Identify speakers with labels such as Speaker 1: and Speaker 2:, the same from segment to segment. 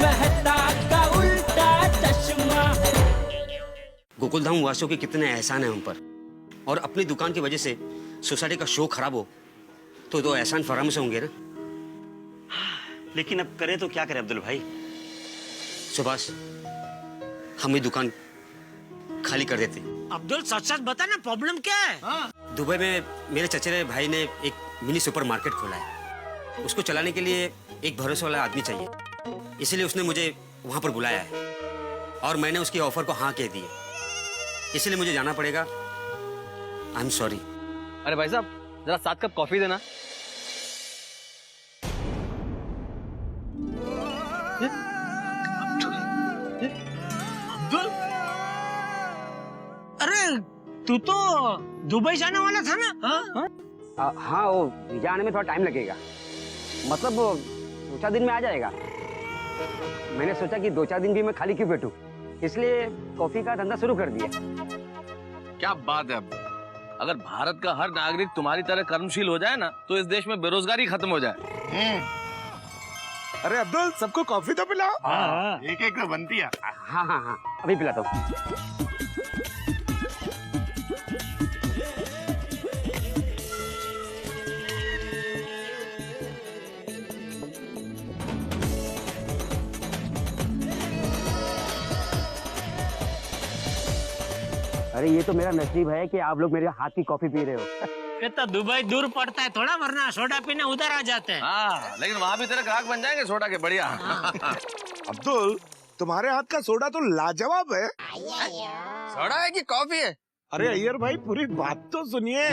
Speaker 1: मेहता का उल्टा चश्मा।
Speaker 2: गोकुलधाम वासियों के कितने एहसान है हम पर, और अपनी दुकान की वजह से सोसाइटी का शो खराब हो तो एहसान फराम से होंगे ना। लेकिन अब करें तो क्या करें अब्दुल भाई। सुभाष, हम ये दुकान खाली कर देते।
Speaker 3: अब्दुल सच सच बता ना, प्रॉब्लम क्या है?
Speaker 2: दुबई में मेरे चचेरे भाई ने एक मिनी सुपर मार्केट खोला है। उसको चलाने के लिए एक भरोसे वाला आदमी चाहिए, इसलिए उसने मुझे वहां पर बुलाया है और मैंने उसकी ऑफर को हाँ कह दी है। इसलिए मुझे जाना पड़ेगा। I am sorry.
Speaker 4: अरे भाई साहब, जरा 7 कप कॉफी देना।
Speaker 3: अब्दुल, अरे तू तो दुबई जाने वाला था ना?
Speaker 2: हाँ, वो वीजा आने में थोड़ा टाइम लगेगा, मतलब 2-4 दिन में आ जाएगा। मैंने सोचा कि 2-4 दिन भी मैं खाली क्यों बैठूं, इसलिए कॉफी का धंधा शुरू कर दिया।
Speaker 4: क्या बात है अब्दुल, अगर भारत का हर नागरिक तुम्हारी तरह कर्मशील हो जाए ना तो इस देश में बेरोजगारी खत्म हो जाए।
Speaker 5: अरे अब्दुल, सबको कॉफी तो पिलाओ।
Speaker 6: एक एक तो बनती है।
Speaker 2: हाँ हाँ हाँ, अभी पिलाता हूँ। अरे ये तो मेरा नसीब है कि आप लोग मेरे हाथ की कॉफी पी रहे हो।
Speaker 3: ये तो दुबई दूर पड़ता है थोड़ा, वरना सोडा पीने उधर आ जाते हैं।
Speaker 4: हाँ, लेकिन वहाँ भी तेरे ग्राहक बन जाएंगे सोडा के, बढ़िया।
Speaker 5: अब्दुल, तुम्हारे हाथ का सोडा तो लाजवाब है।
Speaker 4: सोडा है कि कॉफी है?
Speaker 5: अरे अय्यर भाई, पूरी बात तो सुनिए।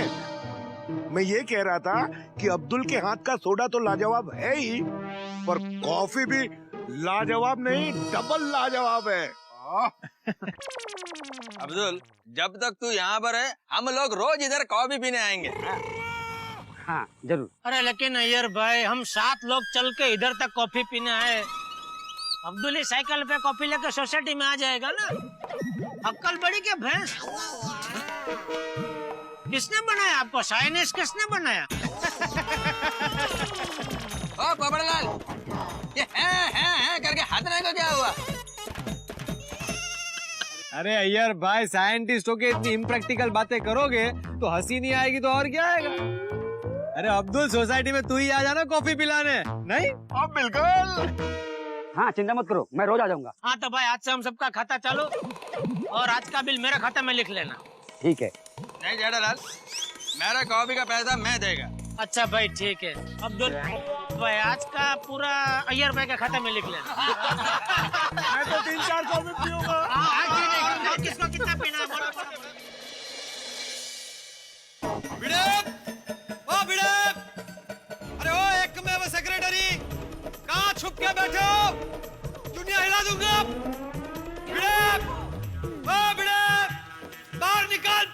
Speaker 5: मैं ये कह रहा था कि अब्दुल के हाथ का सोडा तो लाजवाब है ही, पर कॉफी भी लाजवाब नहीं, डबल लाजवाब है।
Speaker 4: अब्दुल, जब तक तू यहाँ पर है हम लोग रोज इधर कॉफी पीने आएंगे।
Speaker 2: हाँ जरूर।
Speaker 3: अरे लेकिन अय्यर भाई, हम 7 लोग चल के इधर तक कॉफी पीने आए। अब्दुल ही साइकिल पे कॉफी लेकर सोसाइटी में आ जाएगा ना। अक्कल बड़ी क्या भैंस? किसने बनाया आपको? साइनेस किसने बनाया?
Speaker 4: ओ पोपटलाल, ये है करके हंसने को क्या हुआ?
Speaker 7: अरे अय्यर भाई, साइंटिस्ट होके इतनी इम्प्रैक्टिकल बातें करोगे तो हंसी नहीं आएगी तो और क्या आएगा? अरे अब्दुल, सोसाइटी में तू ही आ जाना कॉफी पिलाने, नहीं?
Speaker 5: अब बिल्कुल।
Speaker 2: हाँ चिंता मत करो, मैं रोज आ जाऊंगा।
Speaker 3: हाँ तो भाई, आज से हम सबका खाता चालू, और आज का बिल मेरे खाते में लिख लेना।
Speaker 2: ठीक है।
Speaker 4: नहीं जेठालाल, मेरा कॉफी का पैसा मैं देगा।
Speaker 3: अच्छा भाई ठीक है। अब्दुल भाई, आज का पूरा अय्यर भाई के खाते में लिख लेना।
Speaker 5: मैं तो 3-4 कॉफी पीऊंगा।
Speaker 3: किसको कितना पीना है?
Speaker 7: अरे ओ एक में वो सेक्रेटरी, कहाँ छुप के बैठे हो? दुनिया हिला दूंगा। बाहर निकल।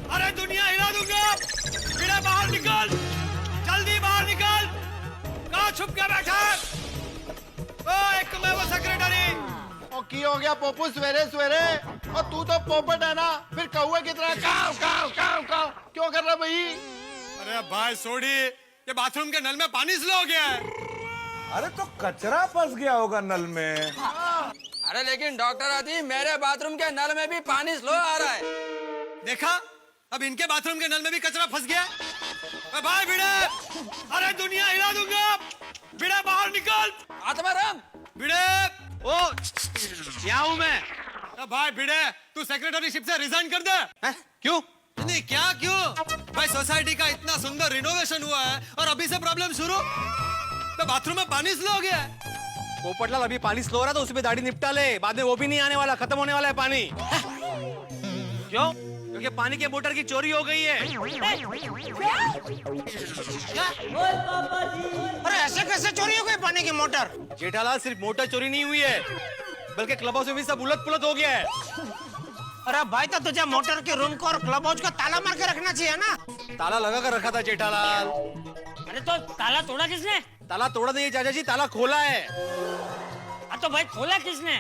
Speaker 7: अरे दुनिया हिला दूंगा। बाहर निकल, जल्दी बाहर निकल। कहाँ छुप के बैठा है? ओ एक में वो सेक्रेटरी।
Speaker 6: की हो गया पोपू सवेरे सवेरे? और तू तो पोपट है ना, फिर कौवे की तरह काव काव काव काव क्यों कर रहा भाई?
Speaker 7: अरे भाई सोडी, ये बाथरूम के नल में पानी स्लो हो गया है।
Speaker 5: अरे तो कचरा फंस गया होगा नल में।
Speaker 4: अरे लेकिन डॉक्टर आदि, मेरे बाथरूम के नल में भी पानी स्लो आ रहा है।
Speaker 7: देखा, अब इनके बाथरूम के नल में भी कचरा फंस गया। भाई भिड़े, अरे दुनिया हिला दूंगा। भिड़े बाहर निकल।
Speaker 4: आत्माराम,
Speaker 7: भिड़े, ओ यहाँ हूँ मैं। भाई भिड़े, तू सेक्रेटरीशिप से रिजाइन कर दे। क्यों? नहीं क्या क्यों? भाई सोसाइटी का इतना सुंदर रिनोवेशन हुआ है और अभी से प्रॉब्लम शुरू। तो बाथरूम में पानी स्लो हो गया है। पोपटलाल, अभी पानी स्लो हो रहा तो उसमें दाढ़ी निपटा ले, बाद में वो भी नहीं आने वाला, खत्म होने वाला है पानी। क्यों? क्योंकि पानी के मोटर की चोरी हो गई है।
Speaker 3: अरे ऐसे कैसे चोरी हो गई पानी की मोटर?
Speaker 7: जेठालाल, सिर्फ मोटर चोरी नहीं हुई है, बल्कि क्लब हाउस में भी सब उलट पुलट हो गया है।
Speaker 3: अरे भाई, तो तुझे मोटर के रूम को और क्लब हाउस को ताला मार के रखना चाहिए ना।
Speaker 7: ताला लगा कर रखा था जेठालाल।
Speaker 3: अरे तो ताला तोड़ा किसने?
Speaker 7: ताला तोड़ा नहीं चाचा जी, ताला खोला है।
Speaker 3: तो भाई खोला किसने?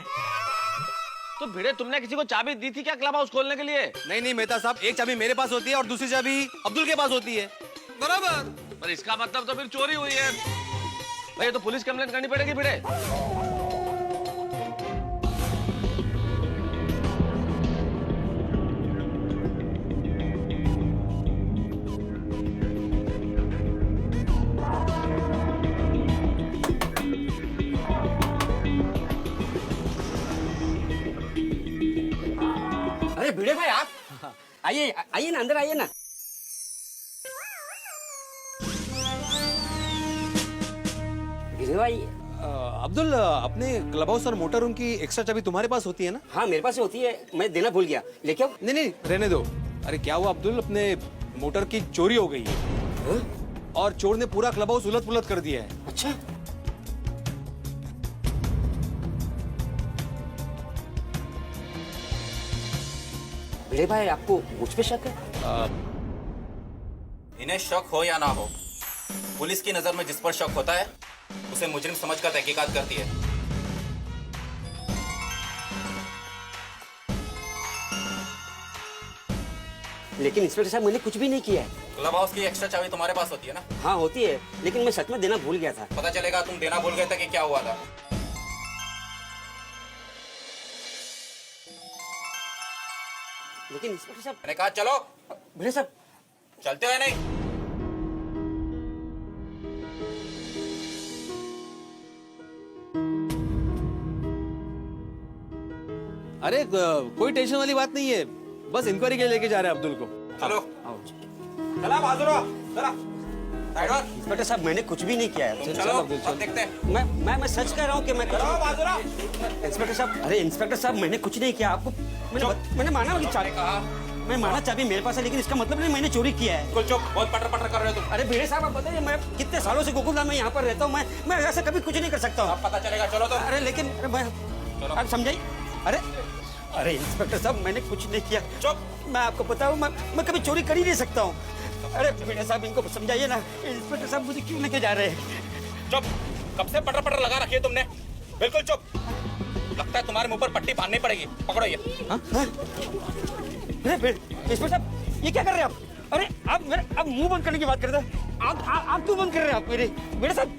Speaker 4: तो भिड़े, तुमने किसी को चाबी दी थी क्या क्लब हाउस खोलने के लिए?
Speaker 7: नहीं नहीं मेहता साहब, एक चाबी मेरे पास होती है और दूसरी चाबी अब्दुल के पास होती है। बराबर।
Speaker 4: पर इसका मतलब तो फिर चोरी हुई है। भाई ये तो पुलिस कंप्लेंट करनी पड़ेगी भिड़े।
Speaker 2: अरे भिड़े भाई आप आइए आइए ना, अंदर आइए ना। भिड़े भाई
Speaker 7: अब्दुल, अपने क्लब हाउस और मोटर रूम की एक्स्ट्रा चाबी तुम्हारे पास होती है ना?
Speaker 2: हाँ मेरे पास ही होती है, मैं देना भूल गया। लेके आओ।
Speaker 7: नहीं नहीं, रहने दो। अरे क्या हुआ अब्दुल, अपने मोटर की चोरी हो गई है।
Speaker 2: हाँ?
Speaker 7: और चोर ने पूरा क्लब हाउस उलट पुलट कर दिया है।
Speaker 2: अच्छा भिड़े भाई, आपको मुझ पे शक है?
Speaker 8: इन्हें शक हो या ना हो, पुलिस की नजर में जिस पर शक होता है उसे मुजरिम समझकर तहकीकात करती है।
Speaker 2: लेकिन इंस्पेक्टर साहब मैंने कुछ भी नहीं किया है।
Speaker 8: क्लब हाउस की एक्स्ट्रा चाबी तुम्हारे पास होती है ना?
Speaker 2: हाँ होती है, लेकिन मैं सच में देना भूल गया था।
Speaker 8: पता चलेगा तुम देना भूल गए थे कि क्या हुआ था।
Speaker 2: लेकिन इंस्पेक्टर साहब।
Speaker 8: मैंने कहा चलो।
Speaker 2: भिड़े साहब
Speaker 8: चलते हो या नहीं?
Speaker 7: अरे कोई टेंशन वाली बात नहीं है, बस इंक्वायरी के लिए लेके जा रहे हैं अब्दुल को।
Speaker 8: चलो
Speaker 2: आओ जी।
Speaker 8: चला बहादुर, चला साइड और।
Speaker 2: इंस्पेक्टर साहब मैंने कुछ भी नहीं किया है।
Speaker 8: चलो अब देखते हैं।
Speaker 2: मैं सच कह रहा हूँ कि मैं इंस्पेक्टर साहब। अरे इंस्पेक्टर साहब मैंने कुछ नहीं किया। आपको मैंने माना कि चाबी
Speaker 8: कहा
Speaker 2: मैं माना चाबी मेरे पास है, लेकिन इसका मतलब नहीं मैंने चोरी किया है।
Speaker 8: बिल्कुल चुप, बहुत पटर पटर कर रहे हो तुम।
Speaker 2: अरे भिड़े साहब आप बताइए, मैं कितने सालों से गोकुलधाम में यहाँ पर रहता हूँ, मैं ऐसा कभी कुछ नहीं कर सकता हूँ।
Speaker 8: अब पता चलेगा, चलो तो।
Speaker 2: अरे लेकिन मैं आप समझाइए। अरे इंस्पेक्टर साहब मैंने कुछ नहीं किया।
Speaker 8: चुप।
Speaker 2: मैं आपको बताऊँ, मैं कभी चोरी कर ही नहीं सकता हूँ। अरे भिड़े साहब इनको समझाइए ना। इंस्पेक्टर साहब मुझे क्यों लेके जा रहे हैं?
Speaker 8: चुप, कब से पटर पटर लगा रखी है तुमने? बिल्कुल चुप। लगता है तुम्हारे मुंह पर पट्टी बांधनी पड़ेगी। पकड़ो ये।
Speaker 2: इंस्पेक्टर साहब ये क्या कर रहे हैं आप? अरे आप मुंह बंद करने की बात कर रहे हैं। आप क्यों बंद कर रहे हैं? आप मेरे साहब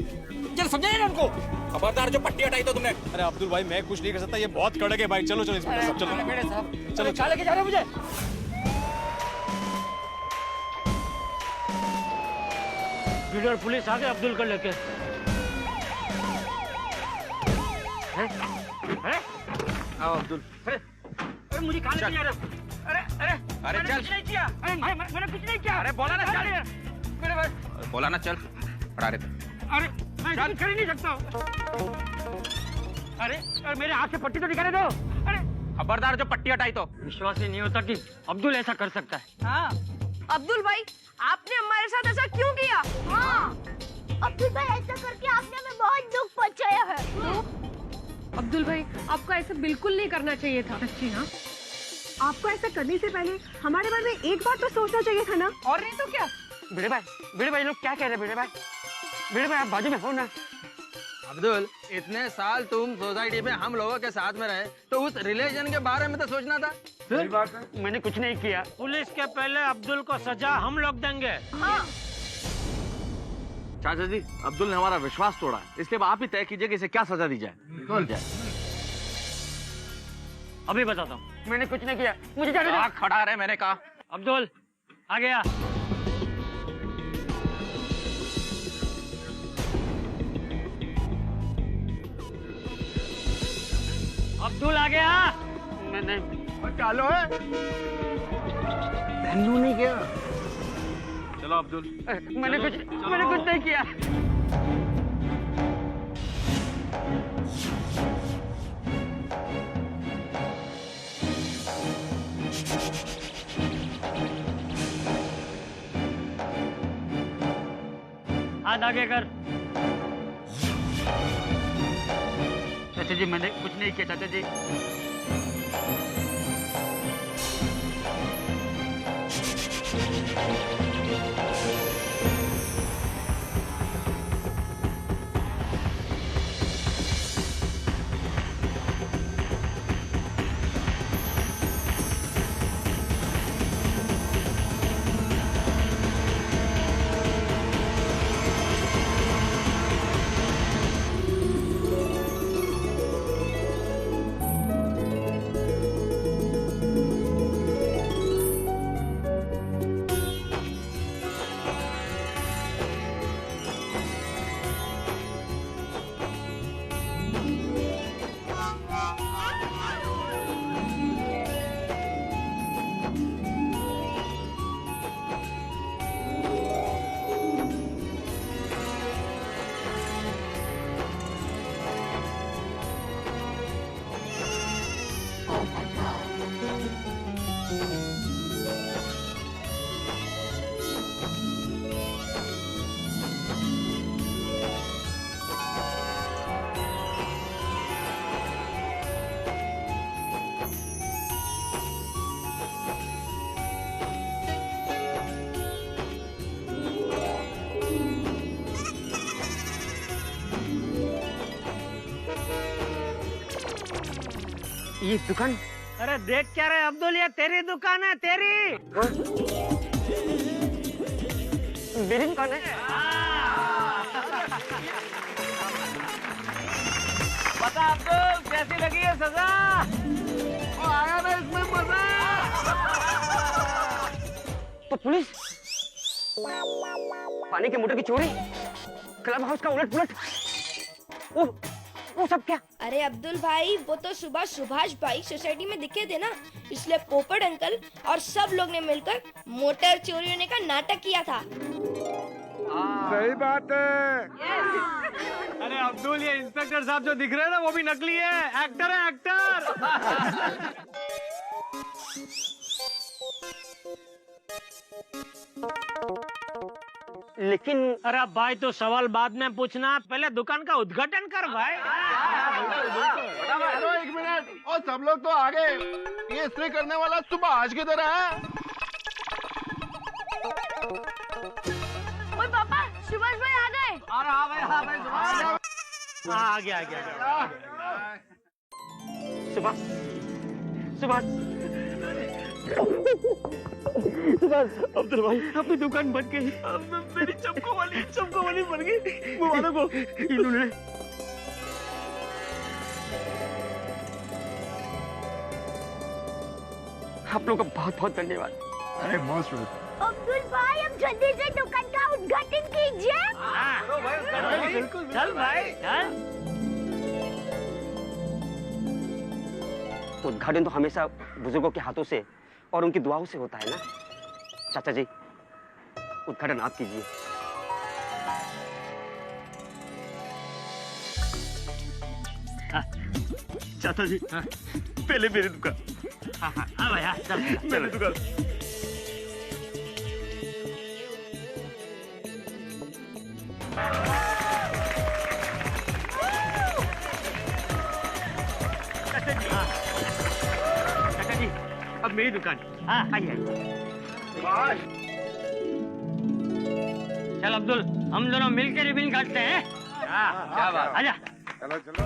Speaker 2: जरा समझाइए ना उनको।
Speaker 8: खबरदार, जो पट्टी हटाई तो तुमने।
Speaker 7: अरे अब्दुल भाई मैं कुछ नहीं कर सकता, ये बहुत कड़क है भाई। चलो चलो इंस्पेक्टर साहब, चलो।
Speaker 2: भिड़े साहब
Speaker 7: चलो,
Speaker 2: कहाँ लेके जा रहे हैं मुझे?
Speaker 3: भिड़े और पुलिस आ गए अब्दुल को लेके।
Speaker 4: आओ अब्दुल।
Speaker 3: अरे मुझे कहाँ लेके जा रहे हो? अरे मैंने
Speaker 8: चल।
Speaker 3: कुछ नहीं किया। अरे मैंने कुछ नहीं किया। अरे बोला ना चल। मेरे भाई
Speaker 8: बोला ना चल, पड़ा रहे थे।
Speaker 3: अरे मैं कुछ कर ही नहीं सकता हूँ। अरे मेरे हाथ से पट्टी तो निकाले दो। अरे
Speaker 8: खबरदार, जो पट्टी हटाई तो।
Speaker 3: विश्वास ही नहीं होता कि अब्दुल ऐसा कर सकता है।
Speaker 9: हाँ अब्दुल भाई, आपने हमारे साथ ऐसा क्यों किया? हाँ
Speaker 10: अब्दुल भाई, ऐसा करके आपने हमें बहुत दुख पहुंचाया है।
Speaker 9: अब्दुल भाई, आपको ऐसा बिल्कुल नहीं करना चाहिए था। सच्ची ना, आपको ऐसा करने से पहले हमारे बारे में एक बार तो सोचना चाहिए था ना। और नहीं तो क्या?
Speaker 3: भिड़े भाई लोग क्या कह रहे हैं? भिड़े भाई आप बाजू में हो ना।
Speaker 4: अब्दुल, इतने साल तुम सोसाइटी में हम लोगों के साथ में रहे, तो उस रिलेशन के बारे में तो सोचना था।
Speaker 3: सही बात है, मैंने कुछ नहीं किया। पुलिस के पहले अब्दुल को सजा हम लोग देंगे।
Speaker 9: हाँ
Speaker 4: चाचा जी, अब्दुल ने हमारा विश्वास तोड़ा है, इसलिए आप ही तय कीजिए कि इसे क्या सजा दी जाए।
Speaker 3: अभी बताता हूँ, मैंने कुछ नहीं किया। मुझे जाने दो।
Speaker 8: खड़ा रहे, मैंने कहा।
Speaker 3: अब्दुल आ गया। अब्दुल आ गया। मैंने
Speaker 5: चालो है।
Speaker 3: नहीं किया।
Speaker 4: चलो अब्दुल।
Speaker 3: मैंने कुछ नहीं किया। हाथ आगे कर। चाचा जी मैंने कुछ नहीं किया। चाचा जी
Speaker 2: ये दुकान?
Speaker 3: अरे देख क्या रहे अब्दुल, ये तेरी दुकान है, तेरी।
Speaker 2: मेरी दुकान है?
Speaker 3: बता अब्दुल, कैसी लगी है सजा?
Speaker 6: आया ना इसमें मजा।
Speaker 2: तो पुलिस, पानी के मोटर की चोरी, क्लब हाउस का उलट-पुलट, वो सब क्या?
Speaker 10: अरे अब्दुल भाई, वो तो सुबह सुभाष भाई सोसाइटी में दिखे थे ना, इसलिए पोपट अंकल और सब लोग ने मिलकर मोटर चोरी होने का नाटक किया था।
Speaker 5: सही बात है।
Speaker 7: अरे अब्दुल, ये इंस्पेक्टर साहब जो दिख रहे हैं ना, वो भी नकली है, एक्टर है, एक्टर।
Speaker 2: लेकिन
Speaker 3: अरे भाई, तो सवाल बाद में पूछना, पहले दुकान का उद्घाटन कर भाई।
Speaker 6: अरे एक मिनट, और सब लोग तो आ गए। ये इस्त्री करने वाला सुबह आज की तरह है।
Speaker 10: ओए पापा, सुभाष भाई आ गए।
Speaker 3: अरे हाँ भाई, हाँ भाई, आ गया, आ गया।
Speaker 2: सुभाष,
Speaker 3: अब्दुल भाई, अपनी दुकान बन गई। मेरी चमको वाली बन गई। वो वालों को इन्होंने
Speaker 2: आप लोगों का बहुत बहुत धन्यवाद।
Speaker 6: अरे मोस्ट वेलकम।
Speaker 10: अब्दुल भाई, अब जल्दी से दुकान का उद्घाटन कीजिए।
Speaker 3: बिल्कुल, चल भाई, चल।
Speaker 2: उद्घाटन तो हमेशा बुजुर्गों के हाथों से और उनकी दुआओं से होता है ना। चाचा जी, उद्घाटन आप कीजिए।
Speaker 3: चाचा जी, पहले मेरी दुकान। हाँ भाई, हाँ, चल, मेरी दुकान। चाचा जी, अब मेरी दुकान। हाँ, आइए। चल अब्दुल, हम दोनों मिलकर रिबन काटते हैं।
Speaker 4: क्या बात?
Speaker 3: आजा।
Speaker 5: चलो चलो।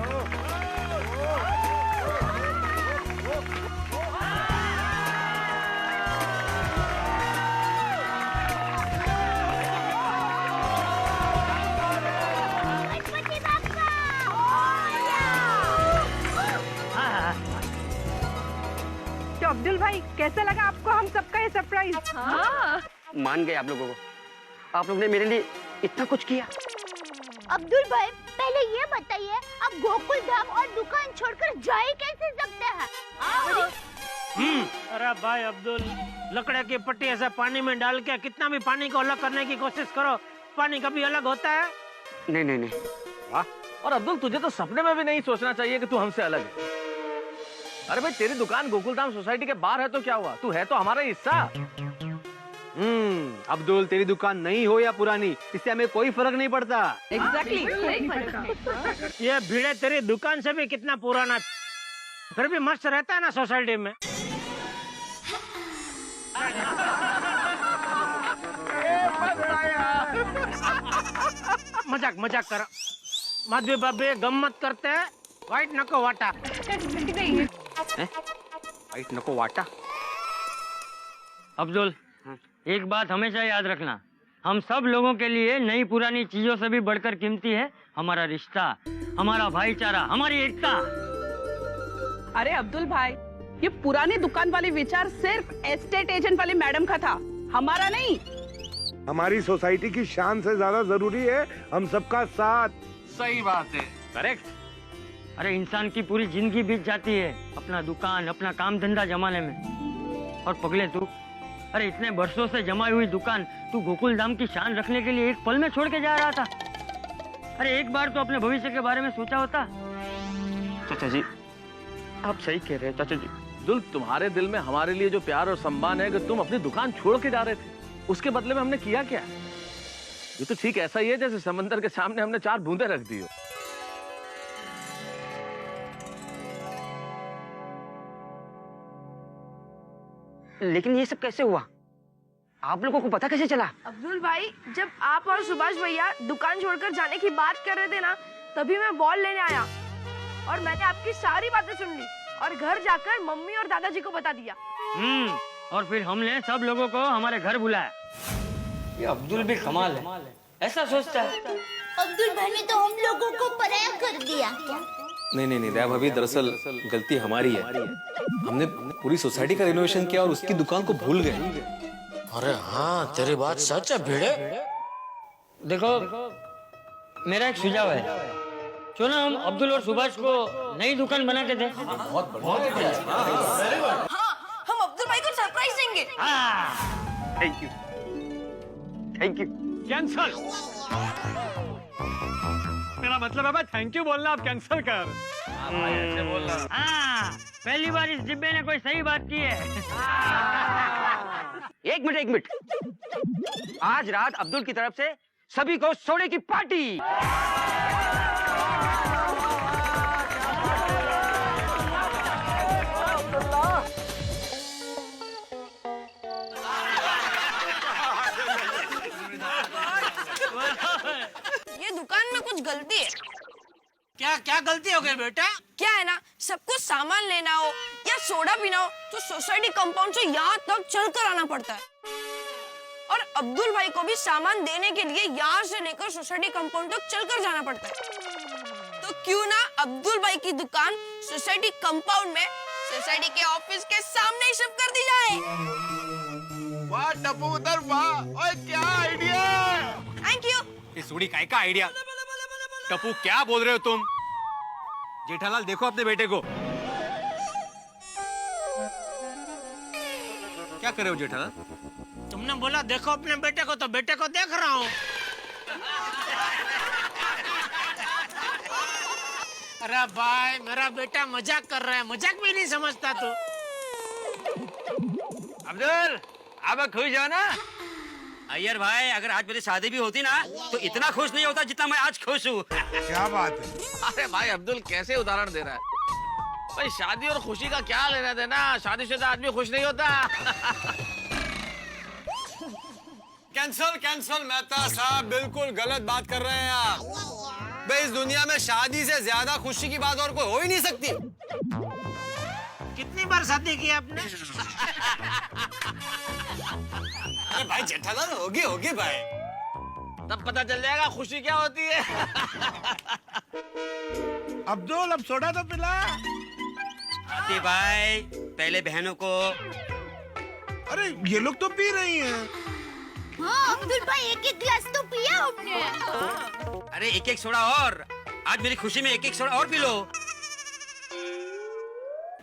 Speaker 10: गणपति बाप्पा।
Speaker 9: तो अब्दुल भाई, कैसा लगा आपको हम सबका ये सरप्राइज? हाँ।
Speaker 2: मान गए आप लोगों को। आप लोगों ने मेरे लिए इतना कुछ किया।
Speaker 10: अब्दुल भाई, पहले ये बताइए, आप गोकुल धाम और दुकान छोड़कर जा ही कैसे सकते हैं?
Speaker 3: अरे भाई अब्दुल, लकड़े की पट्टी ऐसे पानी में डाल के कितना भी पानी को अलग करने की कोशिश करो, पानी कभी अलग होता है?
Speaker 2: नहीं नहीं नहीं।
Speaker 4: वाह। और अब्दुल, तुझे तो सपने में भी नहीं सोचना चाहिए कि तू हमसे अलग है। अरे भाई, तेरी दुकान गोकुलधाम सोसाइटी के बाहर है तो क्या हुआ, तू है तो हमारा हिस्सा।
Speaker 7: अब्दुल, तेरी दुकान नई हो या पुरानी, इससे हमें कोई फर्क नहीं पड़ता।
Speaker 9: एग्जैक्टली।
Speaker 3: ये भीड़े तेरी दुकान से भी कितना पुराना, फिर भी मस्त रहता है ना सोसाइटी में। मजाक करो, माधवी बाबे, गम्मत करते हैं। वाइट नको वाटा।
Speaker 2: वाइट नको वाटा।
Speaker 3: अब्दुल, एक बात हमेशा याद रखना, हम सब लोगों के लिए नई पुरानी चीजों से भी बढ़कर कीमती है हमारा रिश्ता, हमारा भाईचारा, हमारी एकता।
Speaker 9: अरे अब्दुल भाई, ये पुरानी दुकान वाली विचार सिर्फ एस्टेट एजेंट वाली मैडम का था, हमारा नहीं।
Speaker 5: हमारी सोसाइटी की शान से ज्यादा जरूरी है हम सबका साथ।
Speaker 4: सही बात है। करेक्ट।
Speaker 3: अरे इंसान की पूरी जिंदगी बीत जाती है अपना दुकान, अपना काम धंधा जमाने में, और पगले तू, अरे इतने वर्षों से जमाई हुई दुकान तू गोकुल धाम की शान रखने के लिए एक पल में छोड़ के जा रहा था। अरे एक बार तो अपने भविष्य के बारे में सोचा होता।
Speaker 2: चाचा जी, आप सही कह रहे हैं चाचा जी।
Speaker 4: दुल, तुम्हारे दिल में हमारे लिए जो प्यार और सम्मान है कि तुम अपनी दुकान छोड़ के जा रहे थे, उसके बदले में हमने किया क्या? ये तो ठीक ऐसा ही है जैसे समंदर के सामने हमने 4 बूंदे रख दी हो।
Speaker 2: लेकिन ये सब कैसे हुआ? आप लोगों को पता कैसे चला?
Speaker 11: अब्दुल भाई, जब आप और सुभाष भैया दुकान छोड़कर जाने की बात कर रहे थे ना, तभी मैं बॉल लेने आया और मैंने आपकी सारी बातें सुन ली और घर जाकर मम्मी और दादाजी को बता दिया।
Speaker 3: और फिर हमने सब लोगों को हमारे घर बुलाया। ये अब्दुल भी कमाल है, ऐसा सोचता है।
Speaker 10: अब्दुल भाई ने तो हम लोगों को पराया कर दिया।
Speaker 12: नहीं दया भाभी, दरअसल गलती हमारी है। हमने पूरी सोसाइटी का रिनोवेशन किया और उसकी दुकान को भूल गए।
Speaker 1: अरे हाँ, तेरी बात सच है भिड़े।
Speaker 3: देखो, मेरा एक सुझाव है, क्यों ना हम अब्दुल और सुभाष को नई दुकान बना के दें।
Speaker 11: हाँ, हम अब्दुल भाई को सरप्राइज देंगे।
Speaker 3: Thank you.
Speaker 4: कैंसल। मेरा मतलब है भाई थैंक यू बोलना, आप कैंसल कर। ऐसे बोलना।
Speaker 3: हाँ, पहली बार इस डिब्बे ने कोई सही बात की है। एक मिनट। आज रात अब्दुल की तरफ से सभी को सोने की पार्टी।
Speaker 11: ये दुकान में कुछ गलती है।
Speaker 1: क्या गलती हो गई बेटा?
Speaker 11: क्या है ना, सबको सामान लेना हो या सोडा पीना हो तो सोसाइटी कंपाउंड से यहाँ तक चलकर आना पड़ता है, और अब्दुल भाई को भी सामान देने के लिए यहाँ से लेकर सोसाइटी कंपाउंड तक चलकर जाना पड़ता है। तो क्यों ना अब्दुल भाई की दुकान सोसाइटी कंपाउंड में सोसाइटी के ऑफिस के सामने ही शिफ्ट कर दी जाए।
Speaker 6: वाह टप्पू उधर, वाह, ओए क्या आइडिया।
Speaker 11: Thank you.
Speaker 7: ये सूड़ी काय का आइडिया? टप्पू क्या बोल रहे हो तुम? जेठालाल देखो अपने बेटे को। क्या कर रहे हो जेठालाल?
Speaker 1: तुमने बोला देखो अपने बेटे को, तो बेटे को देख रहा हूँ। अरे भाई, मेरा बेटा मजाक कर रहा है, मजाक भी नहीं समझता तू।
Speaker 2: अब्दुल, अब खुश हो ना? अय्यर भाई, अगर आज मेरी शादी भी होती ना तो इतना खुश नहीं होता जितना मैं आज खुश हूँ।
Speaker 5: क्या बात है?
Speaker 4: अरे भाई अब्दुल कैसे उदाहरण दे रहा है भाई, शादी और खुशी का क्या लेना देना, शादीशुदा आदमी खुश नहीं होता।
Speaker 7: कैंसल मेहता साहब, बिल्कुल गलत बात कर रहे हैं आप। भाई इस दुनिया में शादी से ज्यादा खुशी की बात और कोई हो ही नहीं सकती।
Speaker 1: कितनी बार शादी की आपने?
Speaker 7: अरे भाई जेठालाल, होगी भाई,
Speaker 4: तब पता चल जाएगा खुशी क्या होती है।
Speaker 5: अब्दुल, अब सोडा तो पिला।
Speaker 2: आती भाई, पहले बहनों को।
Speaker 5: अरे ये लोग तो पी रही हैं।
Speaker 10: हाँ अब्दुल भाई, एक गिलास तो पिया हमने।
Speaker 2: अरे एक सोडा और, आज मेरी खुशी में एक सोडा और पी लो।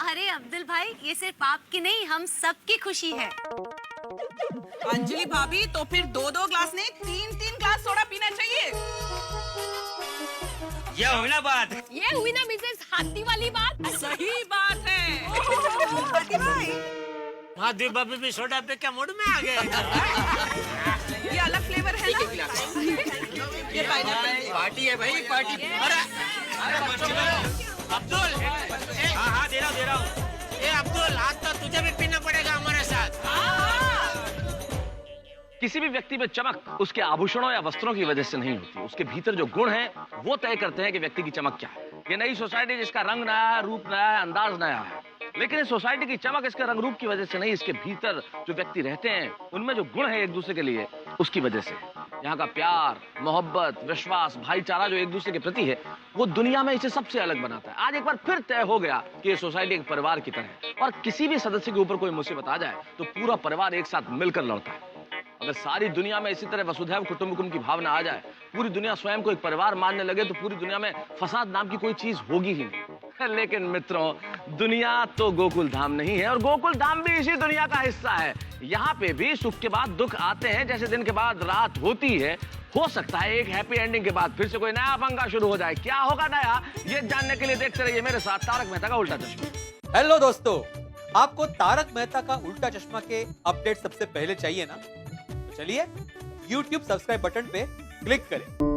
Speaker 9: अरे अब्दुल भाई, ये सिर्फ आपकी नहीं, हम सबकी खुशी है।
Speaker 11: अंजलि भाभी, तो फिर 2-2 ग्लास नहीं 3-3 ग्लास सोडा पीना चाहिए।
Speaker 2: यह हुई ना बात।
Speaker 9: ये हुई ना मिसेस हाथी वाली बात।
Speaker 11: सही बात है। हाथी भाई,
Speaker 1: महादेव बाबू भी सोडा पे क्या मूड में आ गए?
Speaker 11: ये अलग फ्लेवर है ना? ये पाइनएप्पल
Speaker 2: पार्टी है भाई, पार्टी।
Speaker 1: अरे अब्दुल,
Speaker 2: हाँ दे रहा हूँ।
Speaker 1: ए अब्दुल, आज तो तुझे भी पीना पड़ेगा हमारे साथ।
Speaker 4: किसी भी व्यक्ति में चमक उसके आभूषणों या वस्त्रों की वजह से नहीं होती, उसके भीतर जो गुण है वो तय करते हैं कि व्यक्ति की चमक क्या है। ये नई सोसाइटी जिसका रंग नया है, रूप नया है, अंदाज नया है, लेकिन इस सोसाइटी की चमक इसके रंग रूप की वजह से नहीं, इसके भीतर जो व्यक्ति रहते हैं उनमें जो गुण है एक दूसरे के लिए, उसकी वजह से। यहाँ का प्यार, मोहब्बत, विश्वास, भाईचारा जो एक दूसरे के प्रति है, वो दुनिया में इसे सबसे अलग बनाता है। आज एक बार फिर तय हो गया कि ये सोसाइटी एक परिवार की तरह है, और किसी भी सदस्य के ऊपर कोई मुसीबत आ जाए तो पूरा परिवार एक साथ मिलकर लड़ता है। अगर सारी दुनिया में इसी तरह वसुधैव कुटुंबकम की भावना आ जाए, पूरी दुनिया स्वयं को एक परिवार मानने लगे, तो पूरी दुनिया में फसाद नाम की कोई चीज होगी ही नहीं। लेकिन मित्रों, दुनिया तो गोकुल धाम नहीं है, और गोकुल धाम भी इसी दुनिया का हिस्सा है। यहाँ पे भी सुख के बाद दुख आते हैं, जैसे दिन के बाद रात होती है। हो सकता है एक हैप्पी एंडिंग के बाद फिर से कोई नया पंगा शुरू हो जाए। क्या होगा नया, ये जानने के लिए देखते रहिए मेरे साथ तारक मेहता का उल्टा चश्मा।
Speaker 12: हेलो दोस्तों, आपको तारक मेहता का उल्टा चश्मा के अपडेट सबसे पहले चाहिए ना? चलिए YouTube सब्सक्राइब बटन पे क्लिक करें।